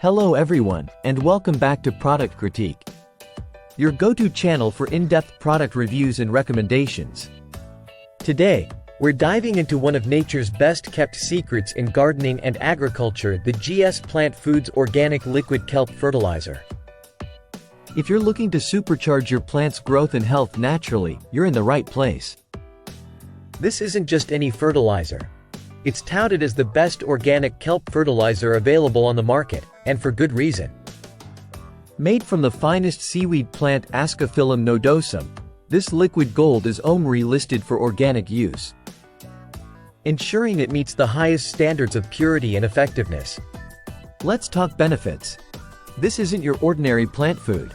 Hello everyone, and welcome back to Product Critique, your go-to channel for in-depth product reviews and recommendations. Today, we're diving into one of nature's best-kept secrets in gardening and agriculture, the GS Plant Foods Organic Liquid Kelp Fertilizer. If you're looking to supercharge your plant's growth and health naturally, you're in the right place. This isn't just any fertilizer. It's touted as the best organic kelp fertilizer available on the market, and for good reason. Made from the finest seaweed plant Ascophyllum nodosum, this liquid gold is OMRI listed for organic use, ensuring it meets the highest standards of purity and effectiveness. Let's talk benefits. This isn't your ordinary plant food.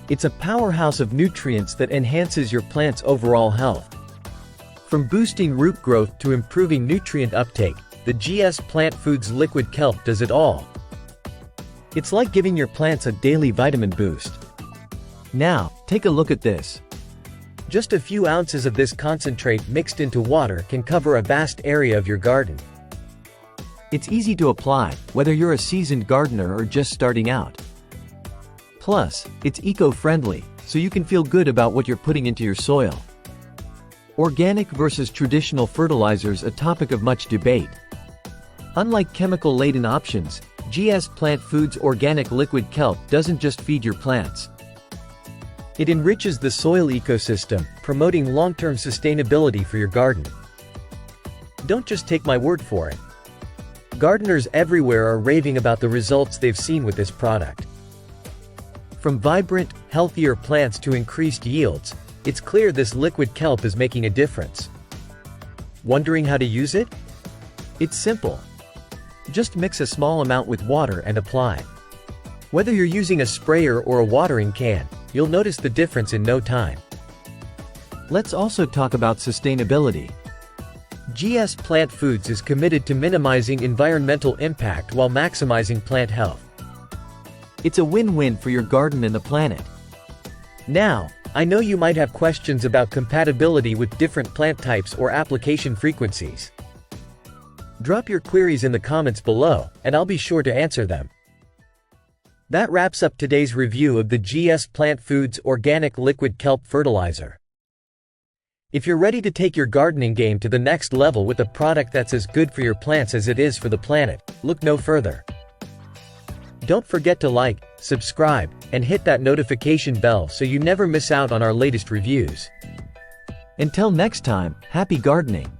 It's a powerhouse of nutrients that enhances your plant's overall health. From boosting root growth to improving nutrient uptake, the GS Plant Foods Liquid Kelp does it all. It's like giving your plants a daily vitamin boost. Now, take a look at this. Just a few ounces of this concentrate mixed into water can cover a vast area of your garden. It's easy to apply, whether you're a seasoned gardener or just starting out. Plus, it's eco-friendly, so you can feel good about what you're putting into your soil. Organic versus traditional fertilizers, a topic of much debate. Unlike chemical-laden options, GS Plant Foods Organic Liquid Kelp doesn't just feed your plants. It enriches the soil ecosystem, promoting long-term sustainability for your garden. Don't just take my word for it. Gardeners everywhere are raving about the results they've seen with this product. From vibrant, healthier plants to increased yields, it's clear this liquid kelp is making a difference. Wondering how to use it? It's simple. Just mix a small amount with water and apply. Whether you're using a sprayer or a watering can, you'll notice the difference in no time. Let's also talk about sustainability. GS Plant Foods is committed to minimizing environmental impact while maximizing plant health. It's a win-win for your garden and the planet. Now, I know you might have questions about compatibility with different plant types or application frequencies. Drop your queries in the comments below, and I'll be sure to answer them. That wraps up today's review of the GS Plant Foods Organic Liquid Kelp Fertilizer. If you're ready to take your gardening game to the next level with a product that's as good for your plants as it is for the planet, look no further. Don't forget to like, subscribe, and hit that notification bell so you never miss out on our latest reviews. Until next time, happy gardening!